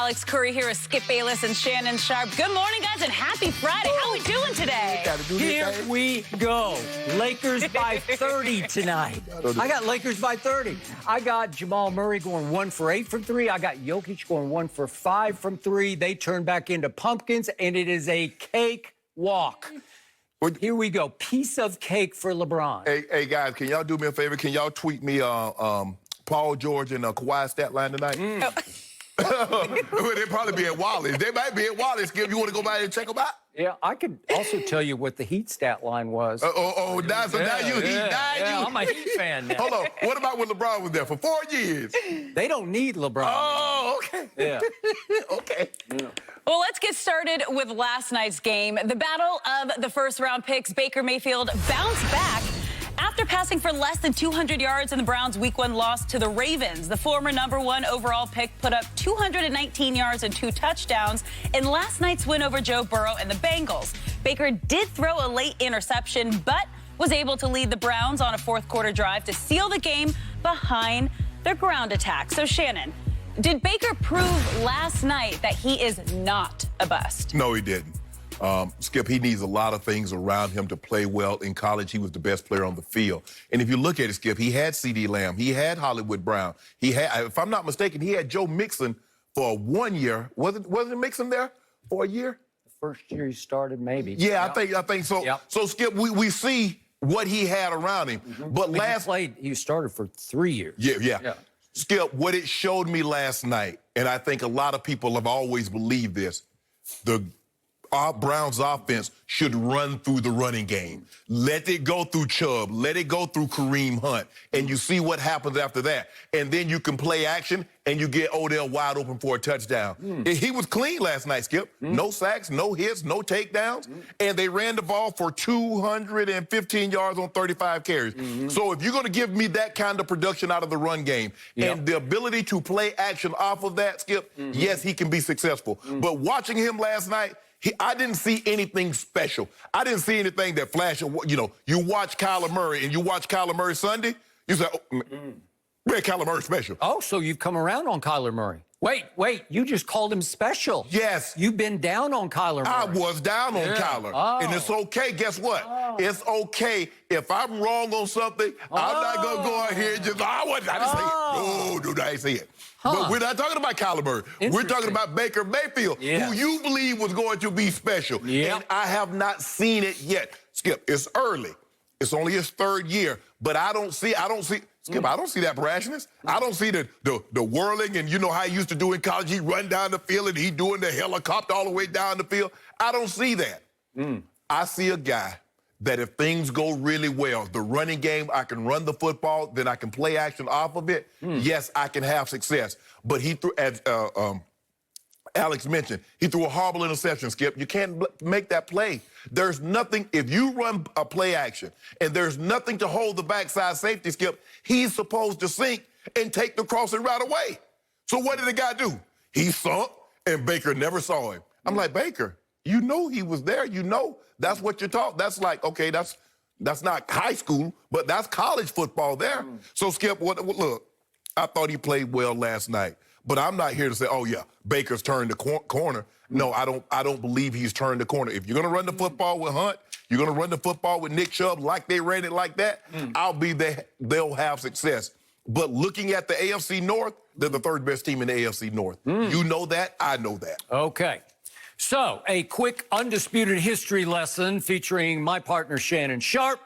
Alex Curry here with Skip Bayless and Shannon Sharp. Good morning, guys, and happy Friday. How are we doing today? Here we go. Lakers by 30 tonight. I got Lakers by 30. I got Jamal Murray going 1 for 8 from 3. I got Jokic going 1 for 5 from 3. They turn back into pumpkins, and it is a cake walk. Here we go. Piece of cake for LeBron. Hey, guys, can y'all do me a favor? Can y'all tweet me Paul George and Kawhi's stat line tonight? They'd probably be at Wally's. They might be at Wally's. Skip, you want to go by and check them out? Yeah, I could also tell you what the Heat stat line was. Now you Heat. I'm a Heat fan now. Hold on. What about when LeBron was there for 4 years? They don't need LeBron. Oh, okay. Yeah. Okay. Yeah. Well, let's get started with last night's game. The battle of the first-round picks. Baker Mayfield bounced back after passing for less than 200 yards in the Browns' Week 1 loss to the Ravens. The former #1 overall pick put up 219 yards and 2 touchdowns in last night's win over Joe Burrow and the Bengals. Baker did throw a late interception, but was able to lead the Browns on a fourth-quarter drive to seal the game behind their ground attack. So, Shannon, did Baker prove last night that he is not a bust? No, he didn't. Skip, he needs a lot of things around him to play well. In college, he was the best player on the field. And if you look at it, Skip, he had C.D. Lamb. He had Hollywood Brown. He had, if I'm not mistaken, he had Joe Mixon for 1 year. Wasn't Mixon there for a year? The first year he started, maybe. Yeah, I think so. Yep. So, Skip, we see what he had around him. But he started for 3 years. Yeah. Skip, what it showed me last night, and I think a lot of people have always believed this, our Browns offense should run through the running game. Let it go through Chubb. Let it go through Kareem Hunt. And you see what happens after that. And then you can play action, and you get Odell wide open for a touchdown. He was clean last night, Skip. No sacks, no hits, no takedowns. And they ran the ball for 215 yards on 35 carries. So if you're going to give me that kind of production out of the run game and the ability to play action off of that, Skip, yes, he can be successful. But watching him last night, I didn't see anything special. I didn't see anything that flashed. You know, you watch Kyler Murray and you watch Kyler Murray Sunday, you say, oh, man, Kyler Murray special. Oh, so you've come around on Kyler Murray. Wait, you just called him special. Yes. You've been down on Kyler Murray. I was down on Kyler. And it's okay. Guess what? It's okay if I'm wrong on something. I'm not going to go out here and just, I didn't say it. No, dude, I ain't say it. But we're not talking about Kyler Murray. We're talking about Baker Mayfield, who you believe was going to be special. And I have not seen it yet. Skip, it's early. It's only his 3rd year. But I don't see, Skip, I don't see that brashness. I don't see the whirling, and you know how he used to do in college. He run down the field, and he doing the helicopter all the way down the field. I don't see that. I see a guy that if things go really well, the running game, I can run the football, then I can play action off of it. Yes, I can have success. But he threw, as Alex mentioned, he threw a horrible interception, Skip. You can't make that play. There's nothing, if you run a play action and there's nothing to hold the backside safety, Skip, he's supposed to sink and take the crossing right away. So what did the guy do? He sunk, and Baker never saw him. I'm like, Baker, you know he was there. You know that's what you're taught. That's like, okay, that's not high school, but that's college football there. So, Skip, look, I thought he played well last night. But I'm not here to say, oh, yeah, Baker's turned the corner. No, I don't believe he's turned the corner. If you're going to run the football with Hunt, you're going to run the football with Nick Chubb like they ran it like that, I'll be there. They'll have success. But looking at the AFC North, they're the 3rd best team in the AFC North. You know that. I know that. Okay. So, a quick undisputed history lesson featuring my partner, Shannon Sharp.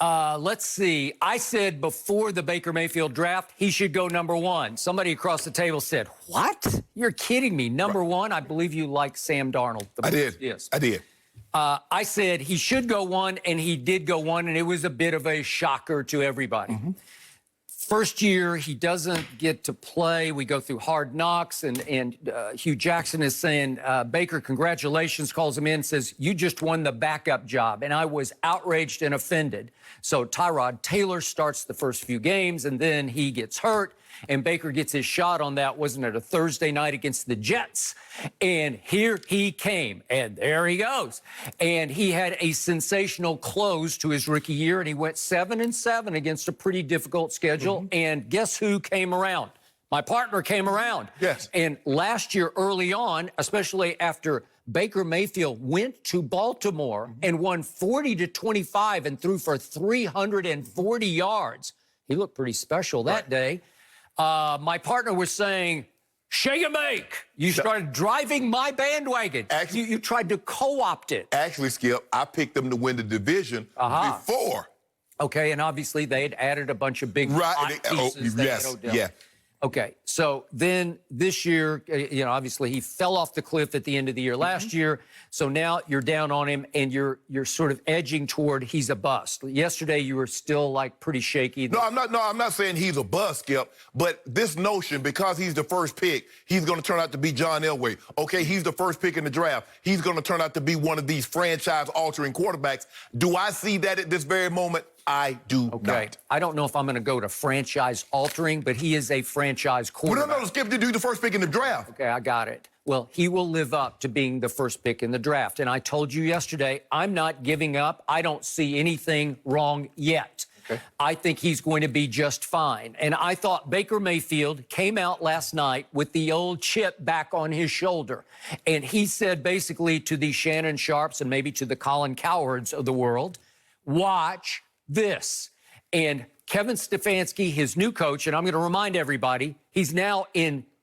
Let's see. I said before the Baker Mayfield draft, he should go #1. Somebody across the table said, what? You're kidding me. #1? I believe you like Sam Darnold. I did. Yes. I did. I said he should go 1, and he did go 1, and it was a bit of a shocker to everybody. First year, he doesn't get to play. We go through hard knocks, and Hugh Jackson is saying, Baker, congratulations, calls him in, says, you just won the backup job. And I was outraged and offended. So Tyrod Taylor starts the first few games, and then he gets hurt. and Baker gets his shot on that, wasn't it, a Thursday night against the Jets? And here he came, and there he goes. And he had a sensational close to his rookie year, and he went 7-7 against a pretty difficult schedule. And guess who came around? My partner came around. Yes. And last year, early on, especially after Baker Mayfield went to Baltimore and won 40-25 and threw for 340 yards. He looked pretty special that day. My partner was saying, shake and bake. You started driving my bandwagon. Actually, you tried to co-opt it. Actually, Skip, I picked them to win the division before. Okay, and obviously they had added a bunch of big pieces. Yes, yeah. Okay, so then this year, obviously he fell off the cliff at the end of the year last year. So now you're down on him and you're sort of edging toward he's a bust. Yesterday you were still like pretty shaky. No, I'm not saying he's a bust, Skip. But this notion, because he's the first pick, he's going to turn out to be John Elway. Okay, he's the first pick in the draft. He's going to turn out to be one of these franchise-altering quarterbacks. Do I see that at this very moment? I do not. I don't know if I'm going to go to franchise-altering, but he is a franchise quarterback. Well, no, Skip, to do the first pick in the draft. Okay, I got it. Well, he will live up to being the first pick in the draft. And I told you yesterday, I'm not giving up. I don't see anything wrong yet. Okay. I think he's going to be just fine. And I thought Baker Mayfield came out last night with the old chip back on his shoulder. And he said basically to the Shannon Sharps and maybe to the Colin Cowards of the world, watch this. And Kevin Stefanski, his new coach, and I'm going to remind everybody, he's now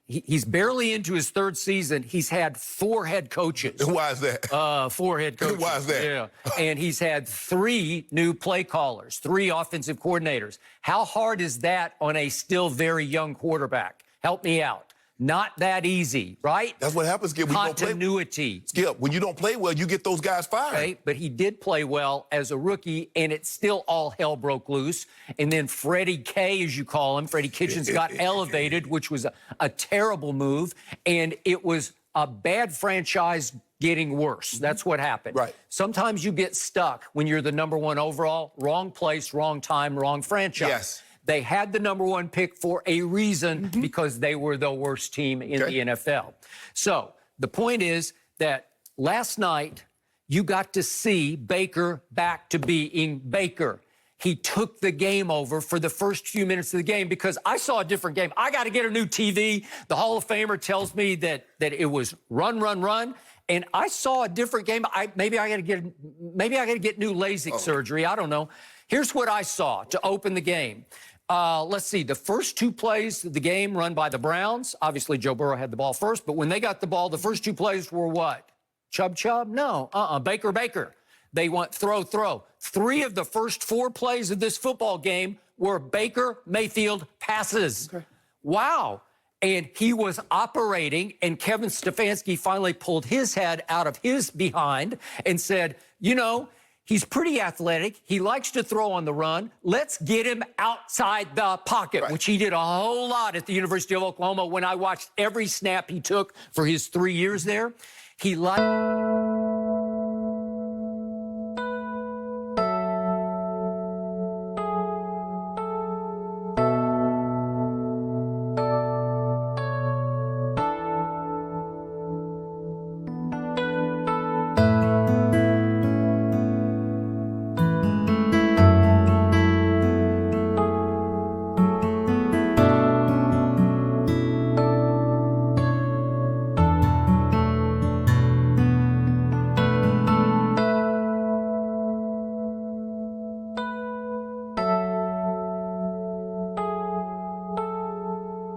he's barely into his third season. He's had 4 head coaches. Why is that? 4 head coaches. Why is that? Yeah. And he's had 3 new play callers, 3 offensive coordinators. How hard is that on a still very young quarterback? Help me out. Not that easy, right? That's what happens, Skip. Continuity. Skip, when you don't play well, you get those guys fired. Okay, but he did play well as a rookie, and it still all hell broke loose. And then Freddie K, as you call him, Freddie Kitchens, got elevated, which was a terrible move. And it was a bad franchise getting worse. That's what happened. Right. Sometimes you get stuck when you're the #1 overall. Wrong place, wrong time, wrong franchise. Yes. They had the #1 pick for a reason because they were the worst team in the NFL. So the point is that last night you got to see Baker back to being Baker. He took the game over for the first few minutes of the game because I saw a different game. I got to get a new TV. The Hall of Famer tells me that it was run, run, run. And I saw a different game. Maybe I got to get new LASIK surgery. I don't know. Here's what I saw to open the game. Let's see, the first 2 plays of the game run by the Browns. Obviously, Joe Burrow had the ball first, but when they got the ball, the first 2 plays were what? Chubb? No, Baker. They went throw. 3 of the first 4 plays of this football game were Baker Mayfield passes. Okay. Wow. And he was operating, and Kevin Stefanski finally pulled his head out of his behind and said, he's pretty athletic. He likes to throw on the run. Let's get him outside the pocket, which he did a whole lot at the University of Oklahoma when I watched every snap he took for his 3 years there. He liked...